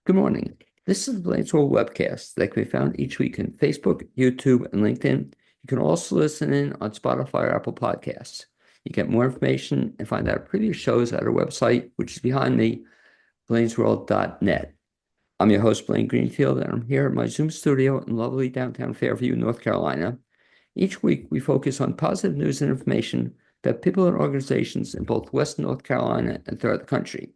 Good morning. This is the Blaine's World webcast that can be found each week on Facebook, YouTube, and LinkedIn. You can also listen in on Spotify or Apple Podcasts. You get more information and find out previous shows at our website, which is behind me, blainesworld.net. I'm your host, Blaine Greenfield, and I'm here at my Zoom studio in lovely downtown Fairview, North Carolina. Each week, we focus on positive news and information about people and organizations in both Western North Carolina and throughout the country.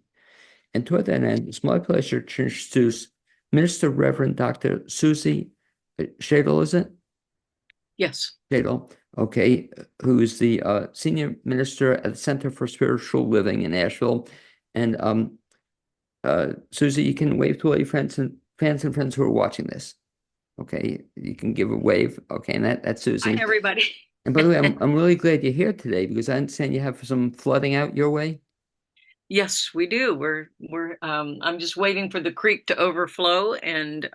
And toward that end, it's my pleasure to introduce Minister Reverend Dr. Suzi Schadle, is it? Yes. Schadle, okay, who is the Senior Minister at the Center for Spiritual Living in Asheville. And Suzi, you can wave to all your friends and fans and friends who are watching this. Okay, you can give a wave. Okay, and that's Hi, Suzi. everybody. And by the way, I'm really glad you're here today because I understand you have some flooding out your way. Yes, we do. I'm just waiting for the creek to overflow and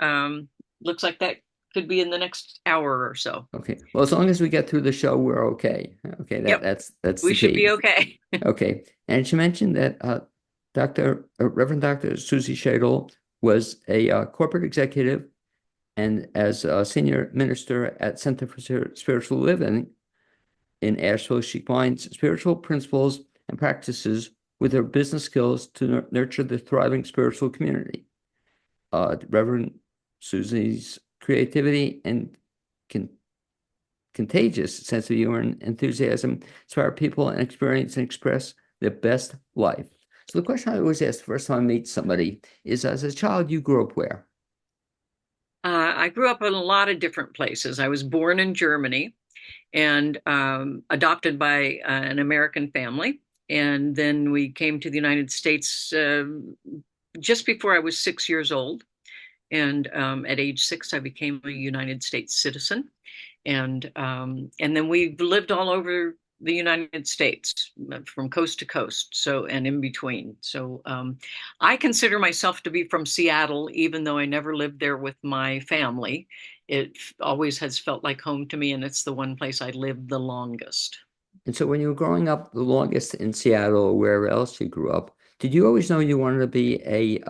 looks like that could be in the next hour or so. Okay. Well, as long as we get through the show, we're okay. Okay, Yep, that's we the should be key. okay. Okay. And she mentioned that Reverend Dr. Suzi Schadle was a corporate executive and as a senior minister at Center for Spiritual Living in Asheville, she combines spiritual principles and practices with her business skills to nurture the thriving spiritual community. Reverend Suzi's creativity and con contagious sense of humor and enthusiasm inspire people and experience and express their best life. So the question I always ask the first time I meet somebody is, as a child, you grew up where? I grew up in a lot of different places. I was born in Germany and adopted by an American family. And then we came to the United States just before I was 6 years old. And at age 6, I became a United States citizen. And then we've lived all over the United States from coast to coast, so and in between. So I consider myself to be from Seattle, even though I never lived there with my family. It always has felt like home to me, and it's the one place I lived the longest. And so when you were growing up the longest in Seattle or wherever else you grew up, did you always know you wanted to be a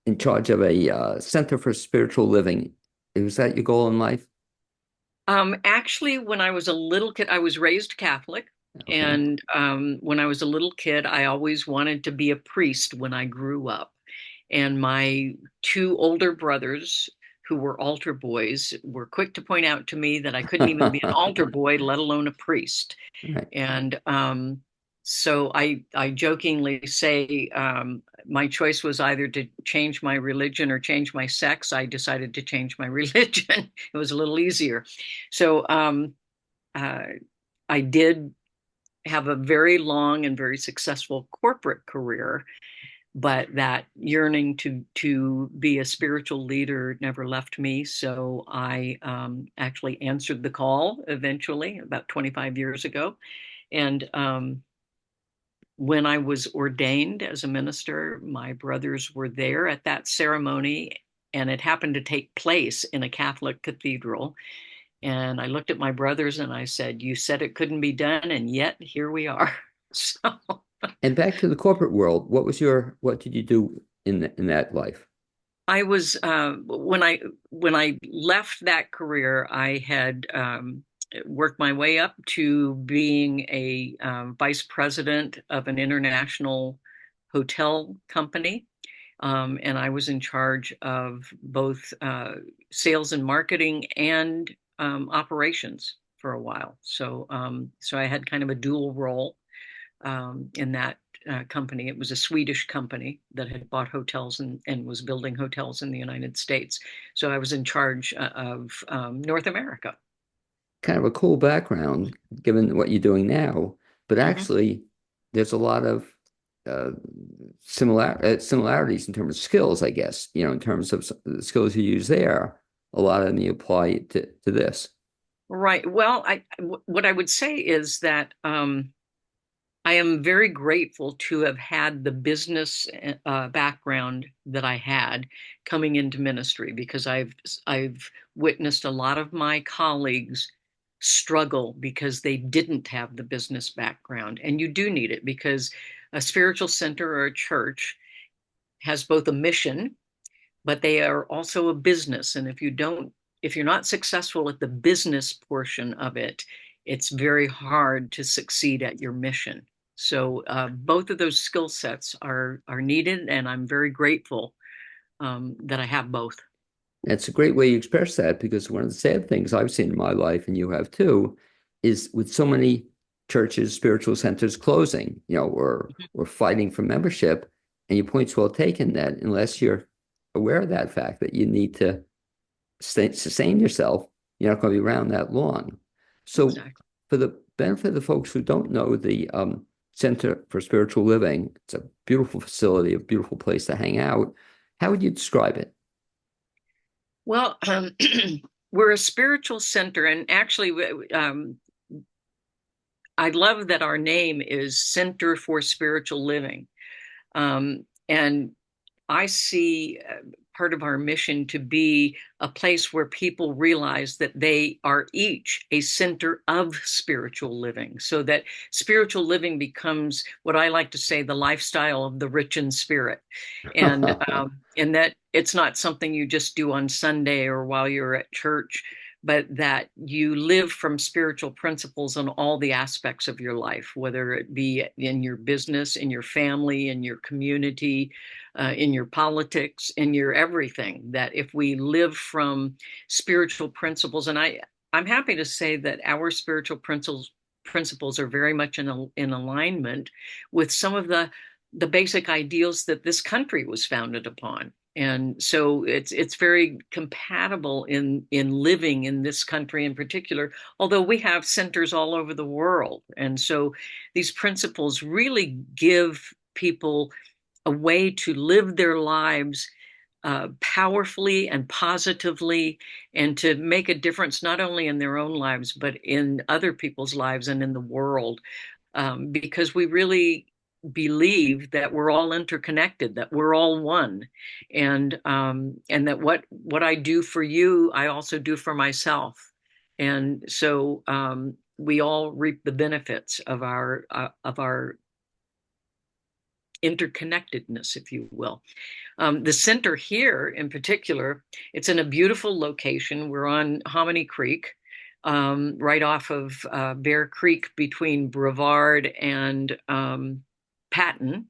in charge of a center for spiritual living? Was that your goal in life? Actually, when I was a little kid, I was raised Catholic. Okay. And when I was a little kid, I always wanted to be a priest when I grew up. And my two older brothers, who were altar boys, were quick to point out to me that I couldn't even be an altar boy, let alone a priest. Right. And so I jokingly say my choice was either to change my religion or change my sex. I decided to change my religion. It was a little easier. So uh, I did have a very long and very successful corporate career, but that yearning to be a spiritual leader never left me. So I actually answered the call eventually about 25 years ago. And when I was ordained as a minister, my brothers were there at that ceremony, and it happened to take place in a Catholic cathedral. And I looked at my brothers and I said, "You said it couldn't be done, and yet here we are." So And back to the corporate world, what did you do in that life? I was when I left that career, I had worked my way up to being a vice president of an international hotel company, and I was in charge of both sales and marketing and operations for a while. So I had kind of a dual role in that company. It was a Swedish company that had bought hotels and was building hotels in the United States. So I was in charge of North America. Kind of a cool background given what you're doing now, but Mhm. actually there's a lot of uh, similarities in terms of skills, I guess, in terms of the skills you use there, a lot of them you apply to this. Right. Well, what I would say is that I am very grateful to have had the business background that I had coming into ministry because I've witnessed a lot of my colleagues struggle because they didn't have the business background, and you do need it because a spiritual center or a church has both a mission, but they are also a business. And if you're not successful at the business portion of it, it's very hard to succeed at your mission. So both of those skill sets are needed, and I'm very grateful that I have both. It's a great way you express that because one of the sad things I've seen in my life, and you have too, is with so many churches, spiritual centers closing, or fighting for membership. And your point's well taken that unless you're aware of that fact that you need to sustain yourself, you're not going to be around that long. So, Exactly. for the benefit of the folks who don't know the Center for Spiritual Living, it's a beautiful facility, a beautiful place to hang out. How would you describe it? Well, we're a spiritual center, and actually, I love that our name is Center for Spiritual Living. And I see part of our mission to be a place where people realize that they are each a center of spiritual living, so that spiritual living becomes what I like to say the lifestyle of the rich in spirit, and that it's not something you just do on Sunday or while you're at church, but that you live from spiritual principles in all the aspects of your life, whether it be in your business, in your family, in your community, in your politics, in your everything. That if we live from spiritual principles, and I'm happy to say that our spiritual principles are very much in alignment with some of the basic ideals that this country was founded upon. And so it's very compatible in living in this country in particular, although we have centers all over the world. And so these principles really give people a way to live their lives powerfully and positively, and to make a difference not only in their own lives, but in other people's lives and in the world, because we really believe that we're all interconnected, that we're all one, and that what I do for you, I also do for myself, and so we all reap the benefits of our interconnectedness, if you will. The center here, in particular, it's in a beautiful location. We're on Hominy Creek, right off of Bear Creek between Brevard and Patton.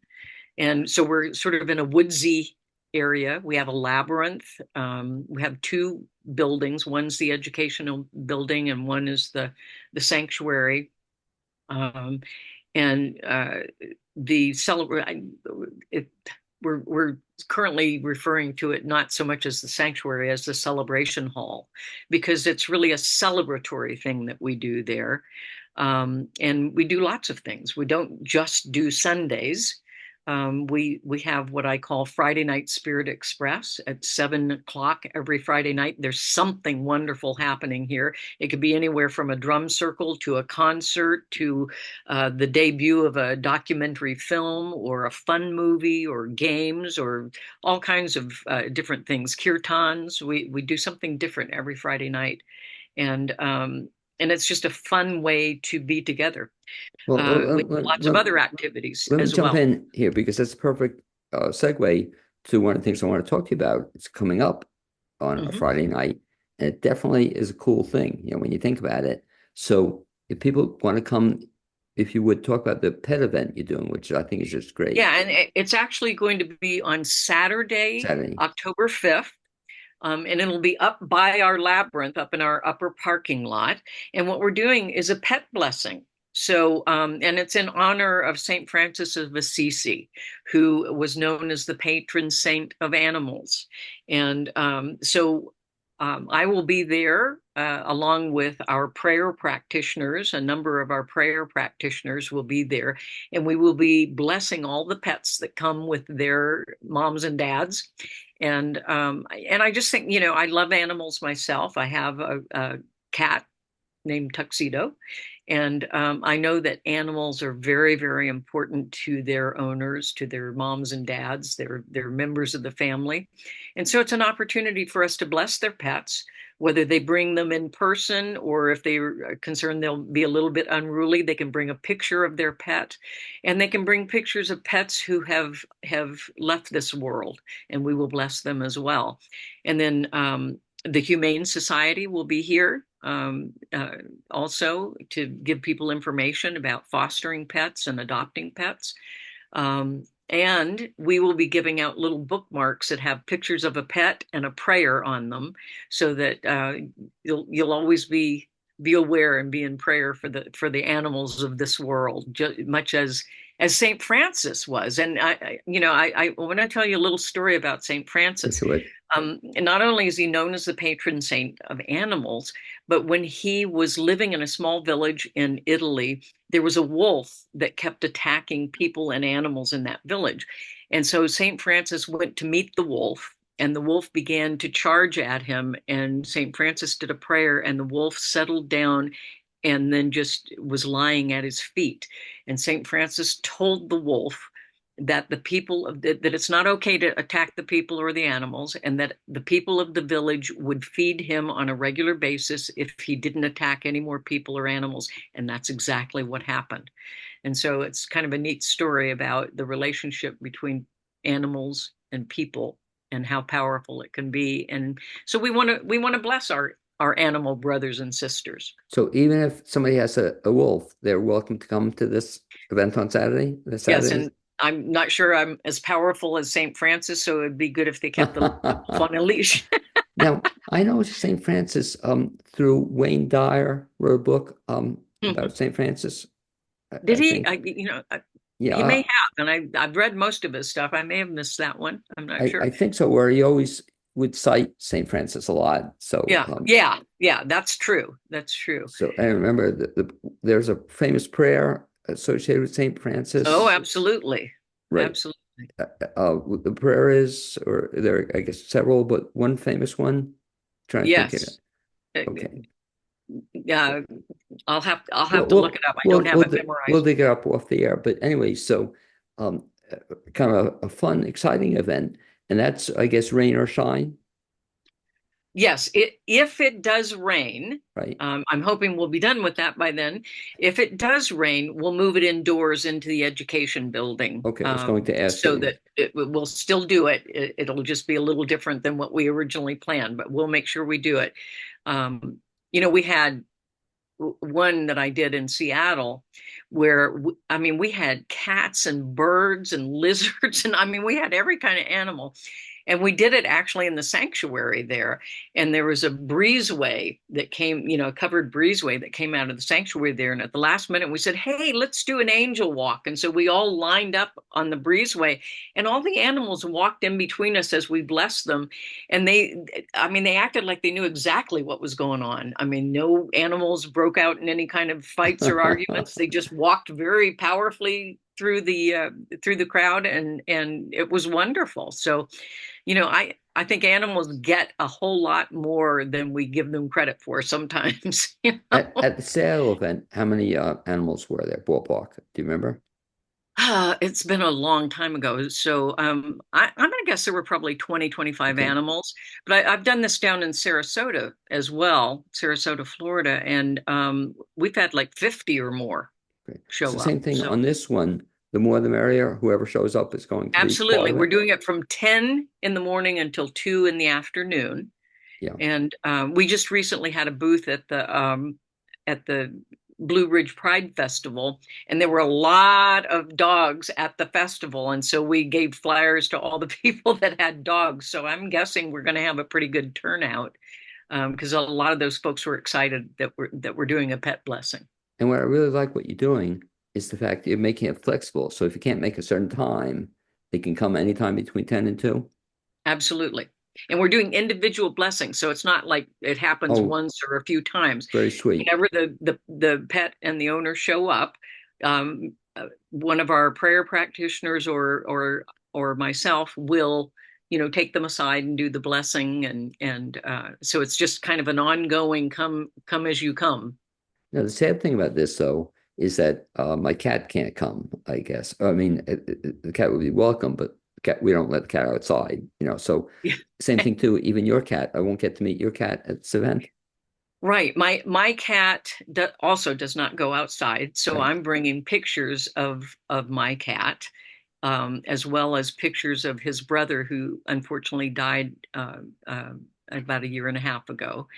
And so we're sort of in a woodsy area. We have a labyrinth. We have two buildings. One's the educational building, and one is the sanctuary. Um, and the celebrate we're currently referring to it not so much as the sanctuary as the celebration hall, because it's really a celebratory thing that we do there. And we do lots of things. We don't just do Sundays. We have what I call Friday Night Spirit Express at 7 o'clock every Friday night. There's something wonderful happening here. It could be anywhere from a drum circle to a concert to the debut of a documentary film or a fun movie or games or all kinds of different things. Kirtans. We do something different every Friday night, and it's just a fun way to be together. Well, We have lots of other activities let me as jump well. in here because that's a perfect segue to one of the things I want to talk to you about. It's coming up on a Mhm. Friday night, and it definitely is a cool thing, when you think about it. So if people want to come, if you would talk about the pet event you're doing, which I think is just great, Yeah, and it's actually going to be on Saturday, Saturday. October 5th. And it'll be up by our labyrinth, up in our upper parking lot. And what we're doing is a pet blessing. So, and it's in honor of St. Francis of Assisi, who was known as the patron saint of animals. And I will be there along with our prayer practitioners. A number of our prayer practitioners will be there, and we will be blessing all the pets that come with their moms and dads. And I just think, I love animals myself. I have a cat named Tuxedo, And I know that animals are very, very important to their owners, to their moms and dads. They're members of the family. And so it's an opportunity for us to bless their pets, whether they bring them in person or if they're concerned they'll be a little bit unruly, they can bring a picture of their pet, and they can bring pictures of pets who have left this world, and we will bless them as well. And then the Humane Society will be here also to give people information about fostering pets and adopting pets. And we will be giving out little bookmarks that have pictures of a pet and a prayer on them, so that you'll always be aware and be in prayer for the animals of this world, just much as Saint Francis was. And I want to tell you a little story about Saint Francis. Into it. And not only is he known as the patron saint of animals, but when he was living in a small village in Italy, there was a wolf that kept attacking people and animals in that village. And so St. Francis went to meet the wolf, and the wolf began to charge at him. And St. Francis did a prayer, and the wolf settled down and then just was lying at his feet. And St. Francis told the wolf that that it's not okay to attack the people or the animals, and that the people of the village would feed him on a regular basis if he didn't attack any more people or animals. And that's exactly what happened. And so it's kind of a neat story about the relationship between animals and people and how powerful it can be. And so we want to bless our animal brothers and sisters. So even if somebody has a wolf, they're welcome to come to this event on Saturday. This Yes, Saturday. and I'm not sure I'm as powerful as St. Francis, so it'd be good if they kept the wolf on a leash. Now, I know St. Francis through Wayne Dyer wrote a book about St. Francis. Did I he? think, He may yeah, have, and I've read most of his stuff. I may have missed that one. I'm not sure. I think so, where he always would cite St. Francis a lot. So, Yeah. That's true. That's true. so I remember there's a famous prayer associated with St. Oh, Francis, absolutely, right? absolutely. The prayer is, or there are, I guess, several, but one famous one. Trying to think of it. Yes. Okay. Yeah, I'll We'll have to look it up. I don't have it we'll memorized. dig it up off the air. But anyway, so um, kind of a fun, exciting event, and that's, I guess, rain or shine, Yes, if it does rain, right? I'm hoping we'll be done with that by then. If it does rain, we'll move it indoors into the education building, Okay, I was going to ask so you. that we'll still do it. It'll just be a little different than what we originally planned, but we'll make sure we do it. We had one that I did in Seattle where, I mean, we had cats and birds and lizards, and I mean, we had every kind of animal. And we did it actually in the sanctuary there. And there was a breezeway that came, a covered breezeway that came out of the sanctuary there. And at the last minute, we said, hey, let's do an angel walk. And so we all lined up on the breezeway, and all the animals walked in between us as we blessed them. And they acted like they knew exactly what was going on. I mean, no animals broke out in any kind of fights or arguments. They just walked very powerfully through the crowd, and it was wonderful. So I think animals get a whole lot more than we give them credit for sometimes. At the sale event, how many animals were there? Ballpark? Do you remember? It's been a long time ago. So I'm going to guess there were probably 20, 25 Okay, animals. But I've done this down in Sarasota as well, Sarasota, Florida. And we've had like 50 or more okay. It's show the up. same thing So on this one. The more the merrier. Whoever shows up is going to be part absolutely. of We're it. doing it from 10 in the morning until 2 in the afternoon. Yeah. And we just recently had a booth at the Blue Ridge Pride Festival, and there were a lot of dogs at the festival, and so we gave flyers to all the people that had dogs. So I'm guessing we're going to have a pretty good turnout, because a lot of those folks were excited that we're doing a pet blessing. And what I really like what you're doing is the fact that you're making it flexible. So if you can't make a certain time, they can come anytime between 10 and 2. Absolutely. And we're doing individual blessings. So it's not like it happens Oh, once or a few times. very sweet. Whenever the pet and the owner show up, one of our prayer practitioners or myself will, take them aside and do the blessing. And so it's just kind of an ongoing come as you come. Now, the sad thing about this, though, is that my cat can't come, I guess. I mean, the cat would be welcome, but the cat, we don't let the cat outside, So same thing too, even your cat. I won't get to meet your cat at this event. Right. My cat also does not go outside, so Right. I'm bringing pictures of my cat, as well as pictures of his brother who unfortunately died about a year and a half ago,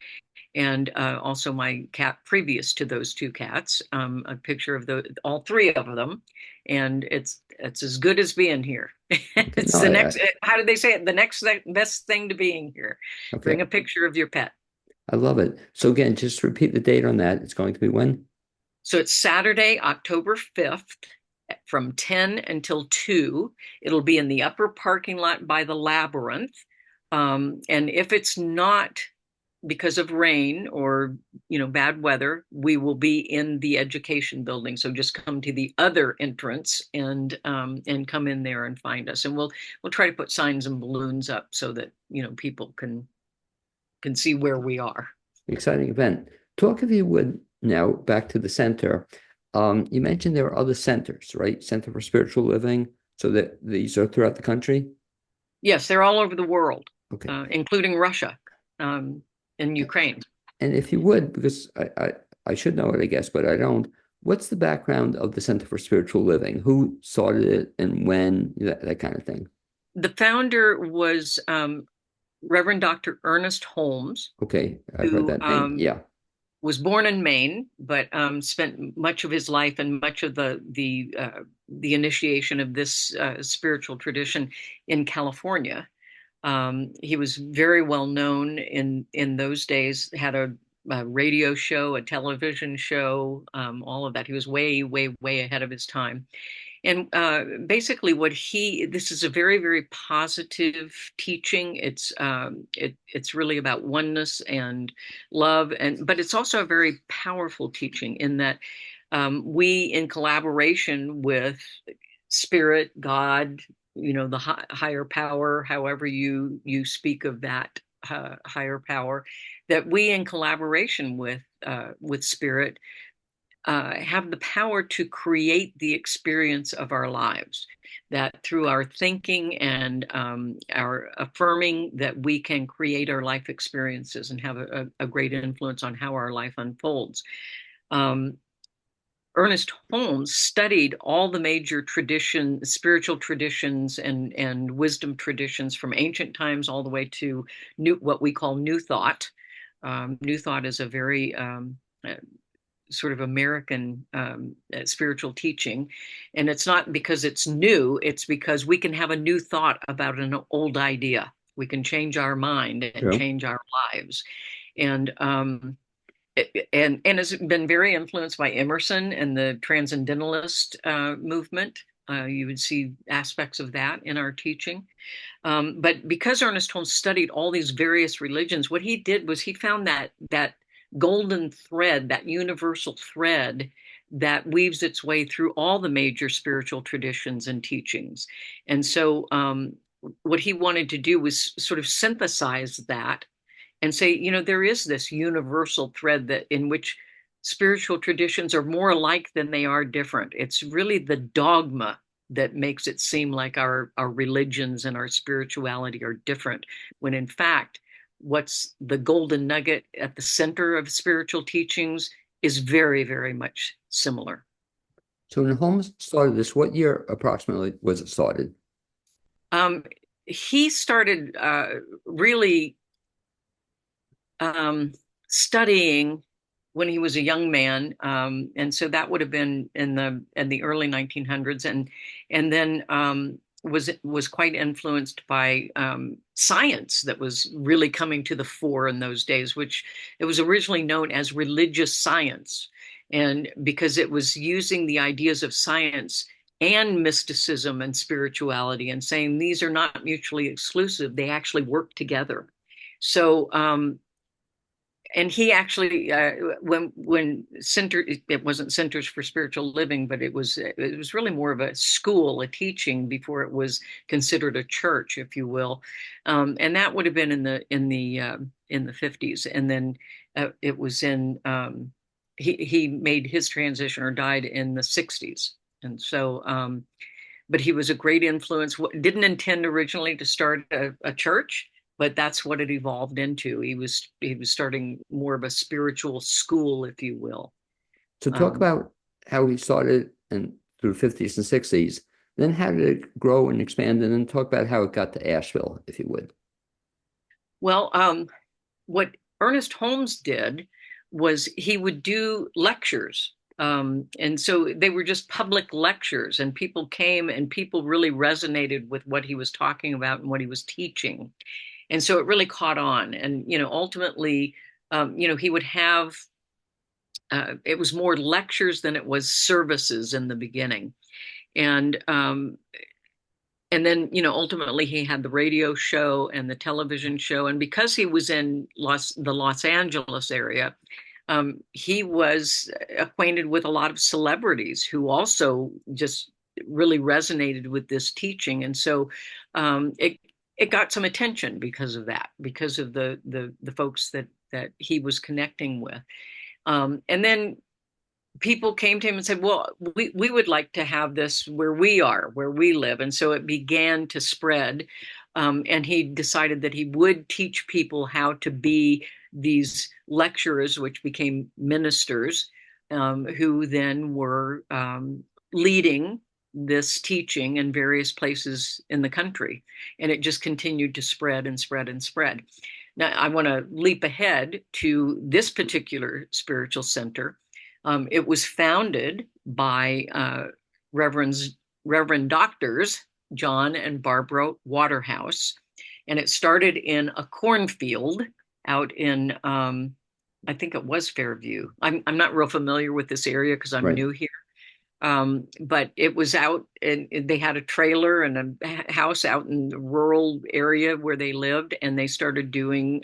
and also my cat previous to those two cats, a picture of the all three of them, and it's as good as being here. Okay. It's No, the next, how did they say it? The next best thing to being here. Bring okay. a picture of your pet. I love it. So again, just repeat the date on that. It's going to be when? So it's Saturday, October 5th from 10 until 2. It'll be in the upper parking lot by the Labyrinth. And if it's not because of rain or bad weather, we will be in the education building. So just come to the other entrance and come in there and find us. And we'll try to put signs and balloons up so that people can see where we are. Exciting event. Talk, if you would, now back to the center. You mentioned there are other centers, right? Center for Spiritual Living. So that these are throughout the country. Yes, they're all over the world, Okay. including Russia, and Ukraine. And if you would, because I should know it, I guess, but I don't. What's the background of the Center for Spiritual Living? Who started it and when? That kind of thing. The founder was Reverend Dr. Ernest Holmes, Okay, I've heard who that name. Yeah. was born in Maine, but spent much of his life and much of the initiation of this spiritual tradition in California. He was very well known in those days. Had a radio show, a television show, all of that. He was way, way, way ahead of his time. And basically, this is a very, very positive teaching. It's really about oneness and love, but it's also a very powerful teaching in that we, in collaboration with Spirit, God, the higher power, however you speak of that higher power, that we, in collaboration with Spirit, have the power to create the experience of our lives. That through our thinking and our affirming that we can create our life experiences and have a great influence on how our life unfolds. Um, Ernest Holmes studied all the major spiritual traditions and wisdom traditions from ancient times all the way to what we call New Thought. New Thought is a very sort of American spiritual teaching. And it's not because it's new, it's because we can have a new thought about an old idea. We can change our mind and True. change our lives. And and has been very influenced by Emerson and the Transcendentalist movement. You would see aspects of that in our teaching. But because Ernest Holmes studied all these various religions, what he did was he found that golden thread, that universal thread that weaves its way through all the major spiritual traditions and teachings. And so what he wanted to do was sort of synthesize that and say, there is this universal thread that in which spiritual traditions are more alike than they are different. It's really the dogma that makes it seem like our religions and our spirituality are different, when in fact, what's the golden nugget at the center of spiritual teachings is very, very much similar. So when Holmes started this, what year approximately was it started? Um, he started really studying when he was a young man, and so that would have been in the early 1900s, and then was quite influenced by science that was really coming to the fore in those days, which it was originally known as religious science, and because it was using the ideas of science and mysticism and spirituality and saying these are not mutually exclusive, they actually work together. So and he actually when center it wasn't Centers for Spiritual Living, but it was really more of a school, a teaching, before it was considered a church, if you will. And that would have been in the 50s, and then it was he made his transition or died in the 60s. And so, but he was a great influence. Didn't intend originally to start a church, but that's what it evolved into. He was starting more of a spiritual school, if you will. So talk Um, about how he started and through 50s and 60s. Then how did it grow and expand? And then talk about how it got to Asheville, if you would. well, what Ernest Holmes did was he would do lectures. And so they were just public lectures, and people came and people really resonated with what he was talking about and what he was teaching. And so it really caught on. And, ultimately, he would have, it was more lectures than it was services in the beginning. And, and then, ultimately he had the radio show and the television show. And because he was in the Los Angeles area, he was acquainted with a lot of celebrities who also just really resonated with this teaching. And so it got some attention because of that, because of the folks that he was connecting with. And then people came to him and said, well, we would like to have this where we are, where we live. And so it began to spread. And he decided that he would teach people how to be these lecturers, which became ministers, who then were leading this teaching in various places in the country. And it just continued to spread and spread and spread. Now, I want to leap ahead to this particular spiritual center. It was founded by Reverend Doctors John and Barbara Waterhouse, and it started in a cornfield out in, I think it was Fairview. I'm not real familiar with this area because I'm Right. new here. But it was out, and they had a trailer and a house out in the rural area where they lived, and they started doing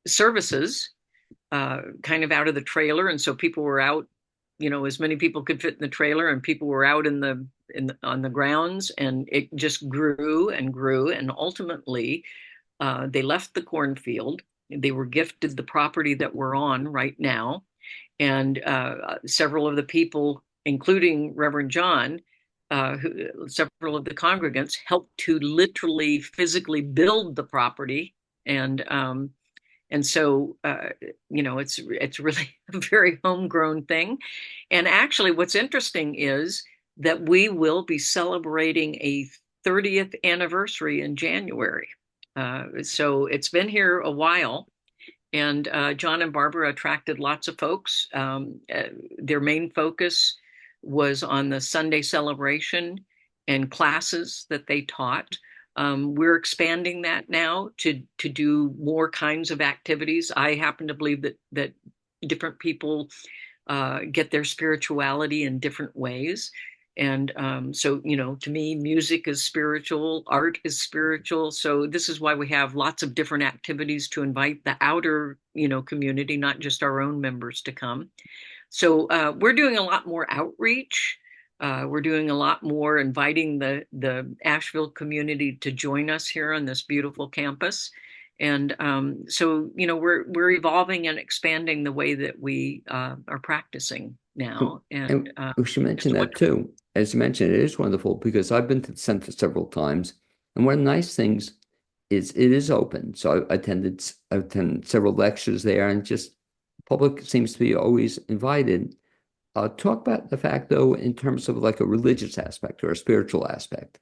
services kind of out of the trailer. And so people were out, as many people could fit in the trailer, and people were out on the grounds, and it just grew and grew. And ultimately, they left the cornfield. They were gifted the property that we're on right now. And several of the people, including Reverend John, several of the congregants helped to literally physically build the property. And so, it's really a very homegrown thing. And actually, what's interesting is that we will be celebrating a 30th anniversary in January. So it's been here a while. And John and Barbara attracted lots of folks. Their main focus was on the Sunday celebration and classes that they taught. We're expanding that now to do more kinds of activities. I happen to believe that different people get their spirituality in different ways. And so, to me, music is spiritual, art is spiritual. So this is why we have lots of different activities to invite the outer, community, not just our own members to come. So we're doing a lot more outreach. We're doing a lot more inviting the Asheville community to join us here on this beautiful campus. And so, we're evolving and expanding the way that we are practicing And, now. And and we should mention it's that wonderful. too. As you mentioned, it is wonderful because I've been to the center several times. And one of the nice things is it is open. So I attended several lectures there, and just public seems to be always invited. Talk about the fact, though, in terms of like a religious aspect or a spiritual aspect.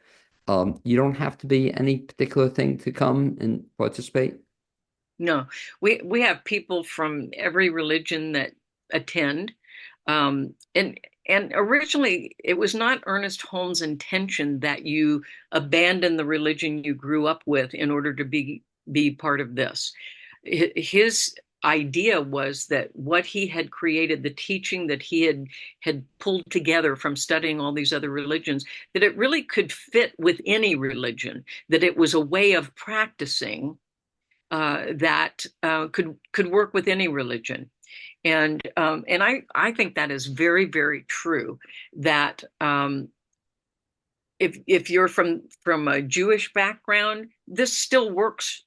You don't have to be any particular thing to come and participate. No, we have people from every religion that attend. And originally, it was not Ernest Holmes' intention that you abandon the religion you grew up with in order to be part of this. His idea was that what he had created, the teaching that he had pulled together from studying all these other religions, that it really could fit with any religion, that it was a way of practicing that could work with any religion. And I think that is very, very true. That if you're from a Jewish background, this still works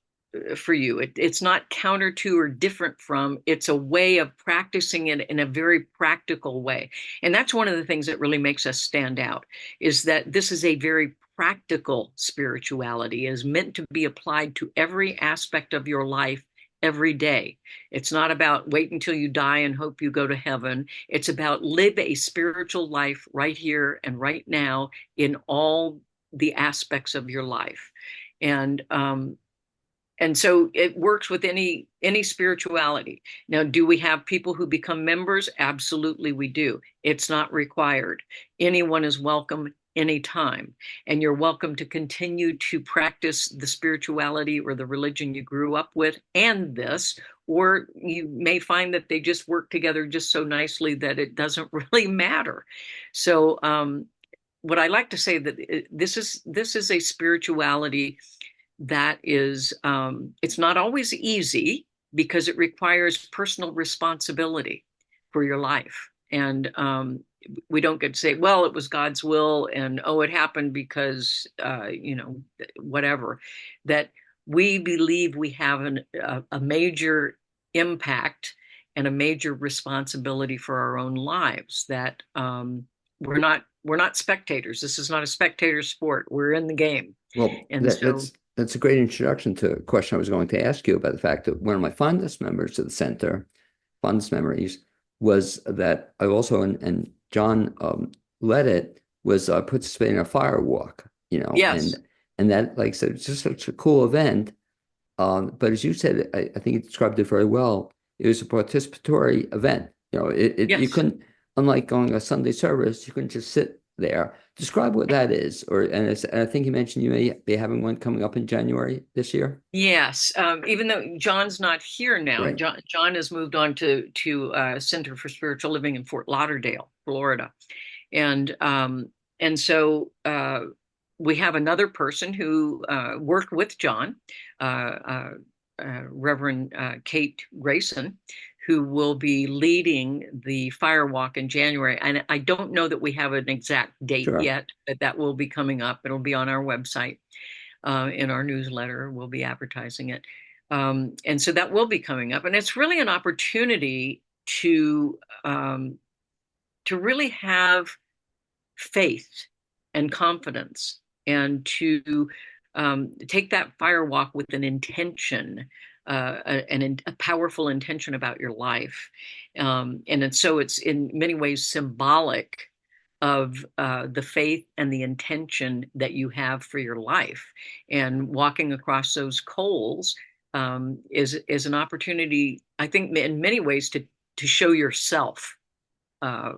for you. It's not counter to or different from, it's a way of practicing it in a very practical way. And that's one of the things that really makes us stand out, is that this is a very practical spirituality, is meant to be applied to every aspect of your life every day. It's not about wait until you die and hope you go to heaven. It's about live a spiritual life right here and right now in all the aspects of your life. And and so it works with any spirituality. Now, do we have people who become members? Absolutely, we do. It's not required. Anyone is welcome anytime, and you're welcome to continue to practice the spirituality or the religion you grew up with and this, or you may find that they just work together just so nicely that it doesn't really matter. So what I like to say, that this is a spirituality that is, it's not always easy, because it requires personal responsibility for your life. And we don't get to say, well, it was God's will, and oh, it happened because whatever. That we believe we have a major impact and a major responsibility for our own lives. That we're not spectators. This is not a spectator sport. We're in the game. Well, And so, that's a great introduction to a question I was going to ask you about the fact that one of my fondest memories of the center, fondest memories, was that I also, and John led it, was participating in a fire walk, yes. and that, like I said, it's just such a cool event. But as you said, I think you described it very well. It was a participatory event. You Yes. couldn't, unlike going to a Sunday service, you couldn't just sit there. Describe what that is, and I think you mentioned you may be having one coming up in January this year. Yes. Even though John's not here now, Right. John has moved on to Center for Spiritual Living in Fort Lauderdale, Florida, and so we have another person who worked with John, Reverend Kate Grayson, who will be leading the fire walk in January. And I don't know that we have an exact date Sure. yet, but that will be coming up. It'll be on our website, in our newsletter. We'll be advertising it. And so that will be coming up. And it's really an opportunity to really have faith and confidence, and to take that fire walk with an intention, a powerful intention about your life. So it's in many ways symbolic of the faith and the intention that you have for your life. And walking across those coals is an opportunity, I think, in many ways to show yourself uh,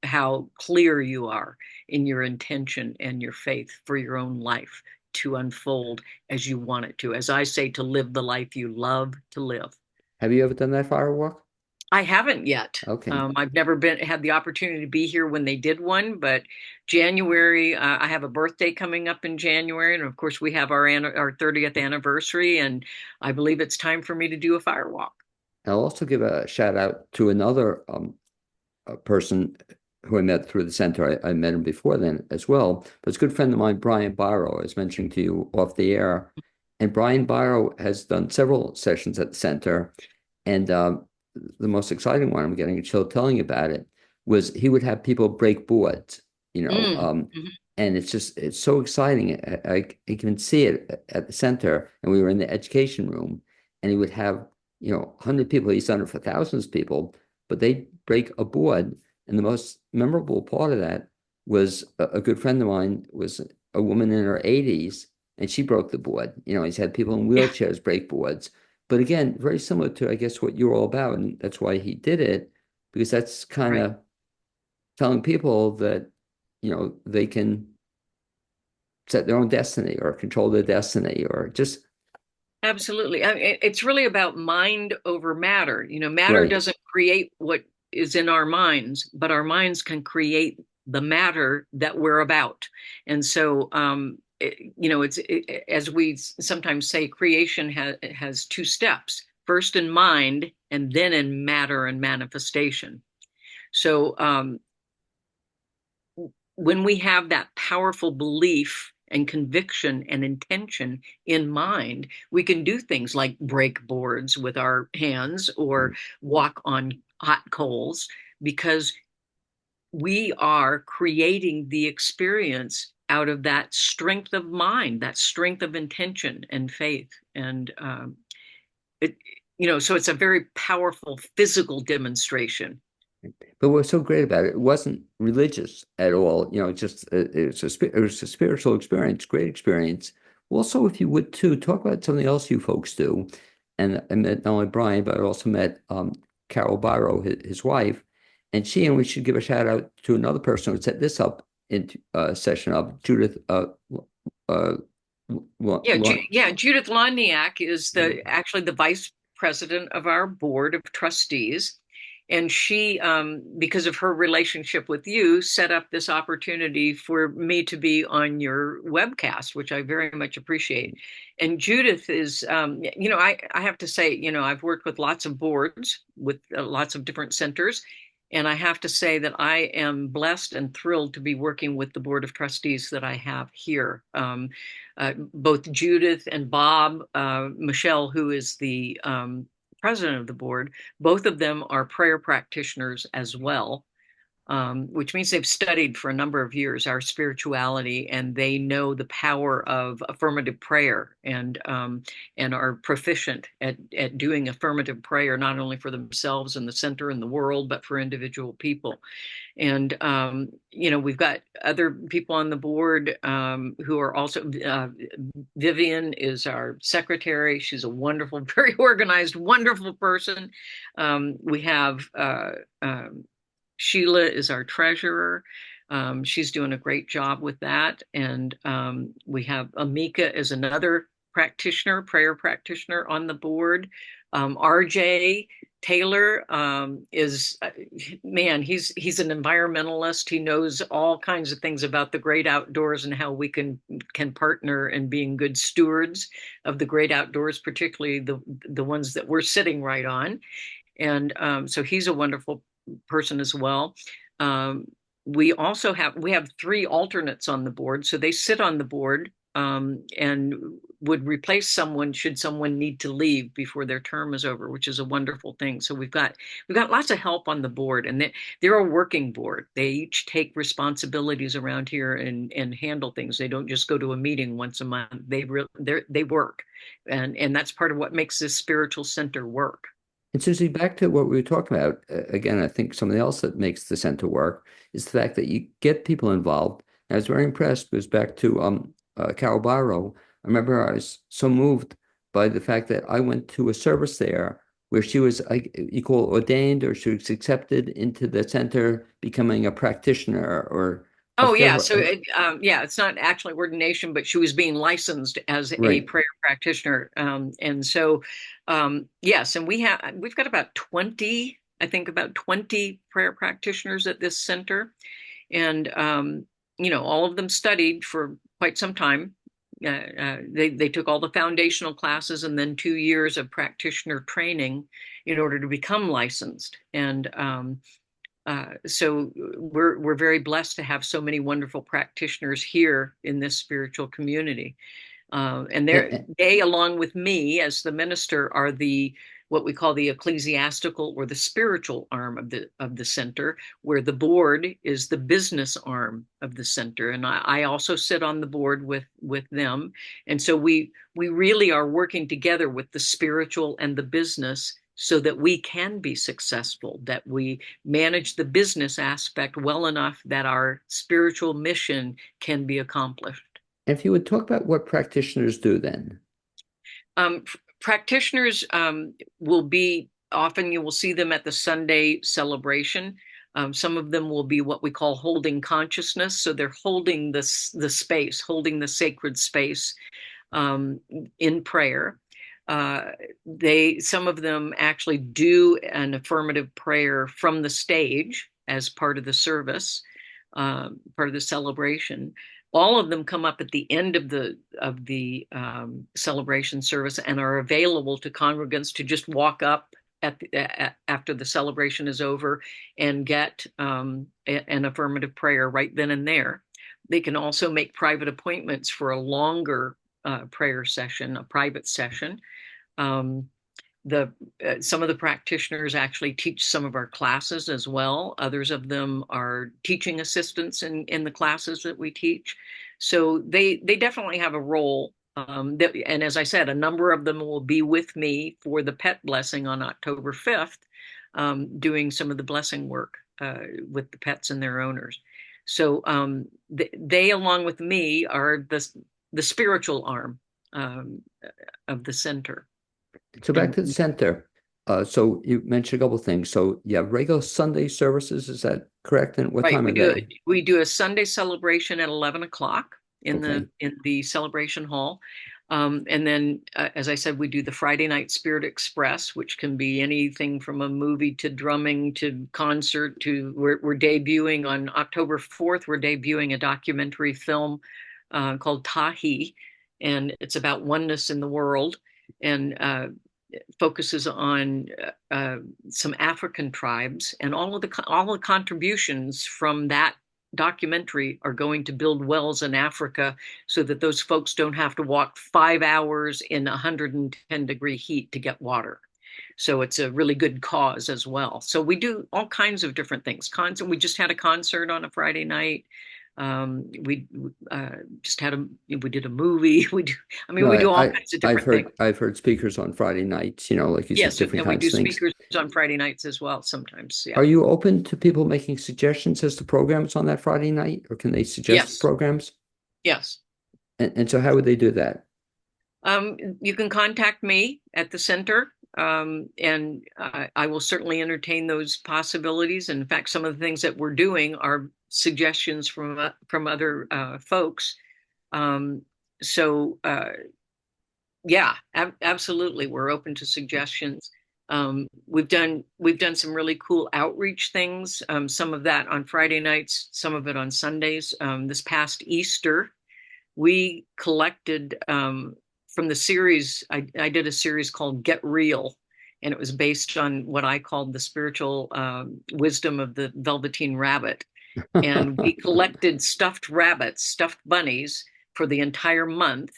how clear you are in your intention and your faith for your own life to unfold as you want it to. As I say, to live the life you love to live. Have you ever done that fire walk? I haven't yet. Okay. I've never had the opportunity to be here when they did one, but January, I have a birthday coming up in January, and of course we have our 30th anniversary, and I believe it's time for me to do a fire walk. I'll also give a shout out to another a person who I met through the center. I met him before then as well, but it's a good friend of mine, Brian Byro. I was mentioning to you off the air. And Brian Byro has done several sessions at the center. And the most exciting one, I'm getting a chill telling you about it, was he would have people break boards, Mhm. and it's so exciting. I can see it at the center, and we were in the education room, and he would have, 100 people. He's done it for thousands of people, but they break a board. And the most memorable part of that was a good friend of mine was a woman in her 80s, and she broke the board. He's had people in Yeah, wheelchairs break boards. But again, very similar to, I guess, what you're all about. And that's why he did it, because that's kind right. of telling people that, they can set their own destiny or control their destiny or just, Absolutely. It's really about mind over matter. Matter right. doesn't create what is in our minds, but our minds can create the matter that we're about. And so, as we sometimes say, creation has two steps: first in mind, and then in matter and manifestation. So, when we have that powerful belief and conviction and intention in mind, we can do things like break boards with our hands or walk on hot coals because we are creating the experience out of that strength of mind, that strength of intention and faith. And it, so it's a very powerful physical demonstration. But what's so great about it, it wasn't religious at all. Just it was a spiritual experience, great experience. Also, if you would too, talk about something else you folks do. And I met not only Brian, but I also met Carol Barrow, his wife, and we should give a shout out to another person who set this up into session up, Judith uh, Yeah, Judith Loniak is actually the vice president of our board of trustees. And she, because of her relationship with you, set up this opportunity for me to be on your webcast, which I very much appreciate. And Judith is, I have to say, I've worked with lots of boards with lots of different centers. And I have to say that I am blessed and thrilled to be working with the board of trustees that I have here. Both Judith and Bob, Michelle, who is the president of the board, both of them are prayer practitioners as well, which means they've studied for a number of years our spirituality, and they know the power of affirmative prayer, and are proficient at doing affirmative prayer, not only for themselves and the center and the world, but for individual people. And we've got other people on the board who are also Vivian is our secretary. She's a wonderful, very organized, wonderful person. We have Sheila is our treasurer. She's doing a great job with that. And we have Amika is another practitioner, prayer practitioner on the board. RJ Taylor is, man, he's an environmentalist. He knows all kinds of things about the great outdoors and how we can partner in being good stewards of the great outdoors, particularly the ones that we're sitting right on. And so he's a wonderful person as well. We have three alternates on the board, so they sit on the board and would replace someone should someone need to leave before their term is over, which is a wonderful thing. So we've got lots of help on the board, and they're a working board. They each take responsibilities around here and handle things. They don't just go to a meeting once a month. They work, and that's part of what makes this spiritual center work. And Susie, back to what we were talking about, again, I think something else that makes the center work is the fact that you get people involved. And I was very impressed because back to Carol Barrow, I remember I was so moved by the fact that I went to a service there where she was equal ordained, or she was accepted into the center, becoming a practitioner or Oh yeah, so it's not actually ordination, but she was being licensed as a prayer practitioner, and so yes, and we've got about 20, I think about 20 prayer practitioners at this center, and all of them studied for quite some time. They took all the foundational classes and then 2 years of practitioner training in order to become licensed, and so we're very blessed to have so many wonderful practitioners here in this spiritual community. And they, along with me as the minister, are what we call the ecclesiastical or the spiritual arm of the center, where the board is the business arm of the center. And I also sit on the board with them. And so we really are working together with the spiritual and the business, so that we can be successful, that we manage the business aspect well enough that our spiritual mission can be accomplished. If you would talk about what practitioners do then. Practitioners will be, often you will see them at the Sunday celebration. Some of them will be what we call holding consciousness. So they're holding the space, holding the sacred space in prayer. Some of them actually do an affirmative prayer from the stage as part of the service, part of the celebration. All of them come up at the end of the celebration service and are available to congregants to just walk up after the celebration is over and get an affirmative prayer right then and there. They can also make private appointments for a longer prayer session, a private session. Um, the Some of the practitioners actually teach some of our classes as well. Others of them are teaching assistants in the classes that we teach. So they definitely have a role. And as I said, a number of them will be with me for the pet blessing on October 5th, doing some of the blessing work with the pets and their owners. So they, along with me, are the spiritual arm of the center. So back And to the center. So you mentioned a couple things. So you have regular Sunday services, is that correct? And what right, time are they? we do a Sunday celebration at 11 o'clock Okay. in the celebration hall. And then, as I said, we do the Friday night Spirit Express, which can be anything from a movie to drumming to concert to we're debuting on October 4th. We're debuting a documentary film called Tahi, and it's about oneness in the world. And focuses on some African tribes, and all the contributions from that documentary are going to build wells in Africa so that those folks don't have to walk 5 hours in 110-degree heat to get water. So it's a really good cause as well. So we do all kinds of different things. We just had a concert on a Friday night. We just had we did a movie. No, we do all kinds of different things. I've heard speakers on Friday nights, like you said, Yes, different and we kinds do of things. speakers on Friday nights as well sometimes. Yeah. Are you open to people making suggestions as to programs on that Friday night, or can they suggest Yes. programs? Yes. And so how would they do that? You can contact me at the center, and I will certainly entertain those possibilities. In fact, some of the things that we're doing are suggestions from other folks. Um, so yeah, absolutely, we're open to suggestions. We've done some really cool outreach things. Some of that on Friday nights, some of it on Sundays. This past Easter, we collected from the series. I did a series called Get Real, and it was based on what I called the spiritual wisdom of the Velveteen Rabbit. And we collected stuffed rabbits, stuffed bunnies for the entire month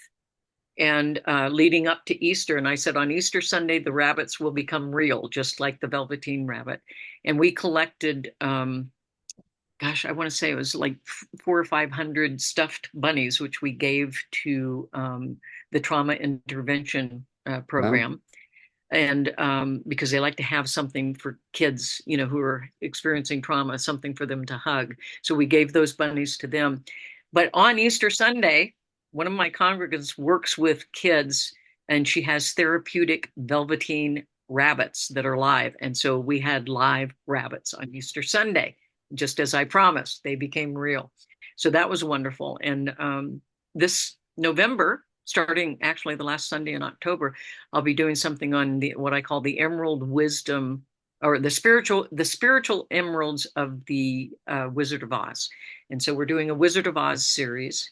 and leading up to Easter. And I said, on Easter Sunday, the rabbits will become real, just like the Velveteen Rabbit. And we collected, gosh, I want to say it was like 400 or 500 stuffed bunnies, which we gave to the trauma intervention Wow. program. And because they like to have something for kids, who are experiencing trauma, something for them to hug. So we gave those bunnies to them. But on Easter Sunday, one of my congregants works with kids, and she has therapeutic velveteen rabbits that are live. And so we had live rabbits on Easter Sunday, just as I promised. They became real. So that was wonderful. And this November, starting actually the last Sunday in October, I'll be doing something on what I call the Emerald Wisdom, or the spiritual emeralds of the Wizard of Oz. And so we're doing a Wizard of Oz series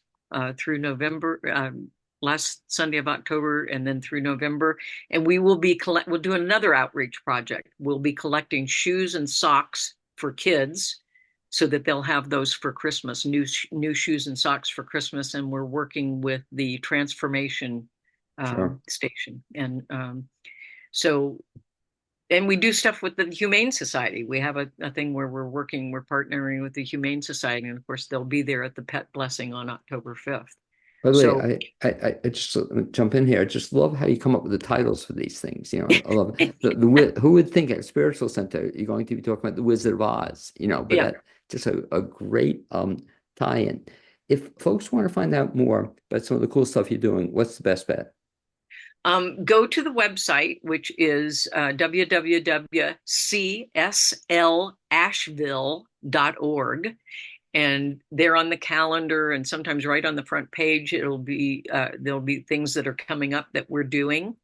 through November, last Sunday of October, and then through November. And we'll do another outreach project. We'll be collecting shoes and socks for kids so that they'll have those for Christmas, new shoes and socks for Christmas. And we're working with the Transformation Sure. Station. And so, and we do stuff with the Humane Society. We have a thing where we're partnering with the Humane Society. And of course, they'll be there at the Pet Blessing on October 5th. By the way, So, I just let me jump in here. I just love how you come up with the titles for these things. I love who would think at a spiritual center you're going to be talking about the Wizard of Oz, but yeah. that just a great tie-in. If folks want to find out more about some of the cool stuff you're doing, what's the best bet? Go to the website, which is www.cslasheville.org. And there on the calendar, and sometimes right on the front page, there'll be things that are coming up that we're doing,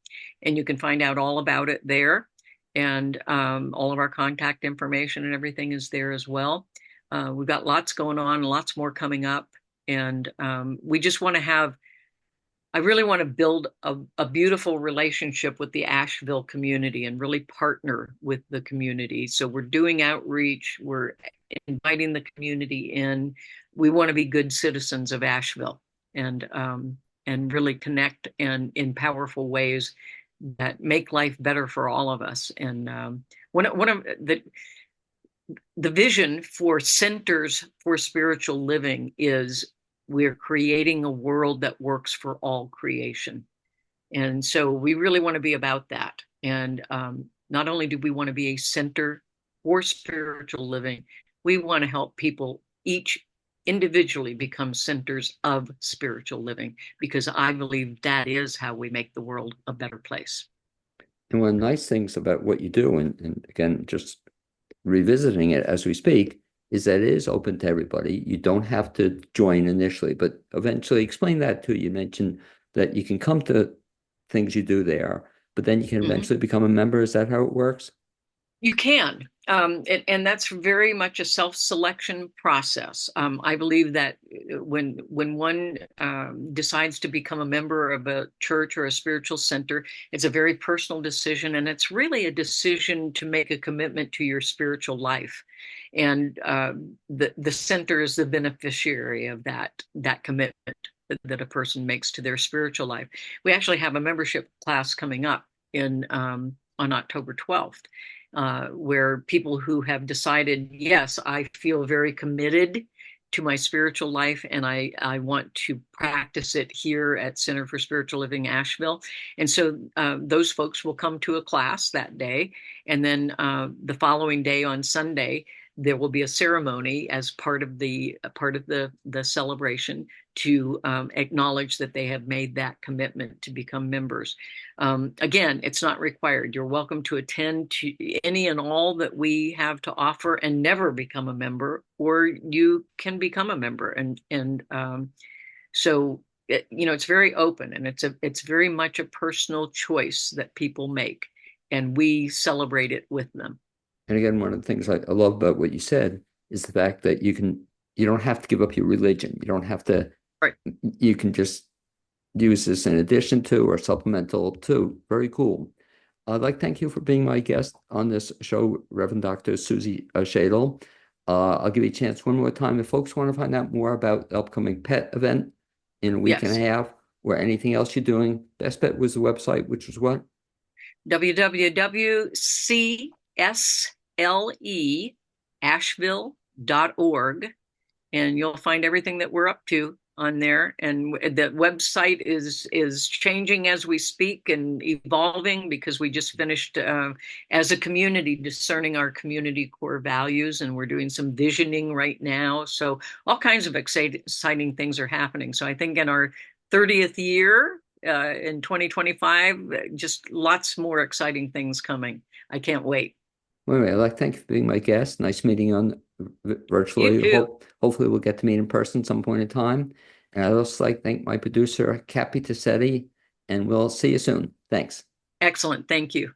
and you can find out all about it there. And all of our contact information and everything is there as well. We've got lots going on, lots more coming up, and we just want to have I really want to build a beautiful relationship with the Asheville community and really partner with the community. So we're doing outreach, we're inviting the community in. We want to be good citizens of Asheville and really connect and in powerful ways that make life better for all of us. And one of the vision for centers for spiritual living is we're creating a world that works for all creation. And so we really want to be about that. And not only do we want to be a center for spiritual living, we want to help people each individually become centers of spiritual living, because I believe that is how we make the world a better place. And one of the nice things about what you do, and again, just revisiting it as we speak, is that it is open to everybody. You don't have to join initially, but eventually explain that too. You mentioned that you can come to things you do there, but then you can Mhm. eventually become a member. Is that how it works? You can. And that's very much a self-selection process. I believe that when one decides to become a member of a church or a spiritual center, it's a very personal decision, and it's really a decision to make a commitment to your spiritual life. And the center is the beneficiary of that commitment that a person makes to their spiritual life. We actually have a membership class coming up in on October 12th, where people who have decided, yes, I feel very committed to my spiritual life and I want to practice it here at Center for Spiritual Living Asheville. And so those folks will come to a class that day. And then the following day on Sunday, there will be a ceremony as part of the celebration to acknowledge that they have made that commitment to become members. Again, it's not required. You're welcome to attend to any and all that we have to offer and never become a member, or you can become a member. It's very open, and it's very much a personal choice that people make, and we celebrate it with them. And again, one of the things I love about what you said is the fact that you don't have to give up your religion. You don't have to, Right. you can just use this in addition to or supplemental to. Very cool. I'd like to thank you for being my guest on this show, Reverend Dr. Suzi Schadle. I'll give you a chance one more time. If folks want to find out more about the upcoming pet event in a week and a Yes. half or anything else you're doing, best bet was the website, which was what? www.csleasheville.org, and you'll find everything that we're up to on there. And the website is changing as we speak and evolving, because we just finished as a community discerning our community core values, and we're doing some visioning right now. So all kinds of exciting things are happening. So I think in our 30th year in 2025, just lots more exciting things coming. I can't wait. Well, anyway, I'd like to thank you for being my guest. Nice meeting you on You virtually. too. Hopefully we'll get to meet in person some point in time. And I'd also like to thank my producer, Cappy Tassetti, and we'll see you soon. Thanks. Excellent. Thank you.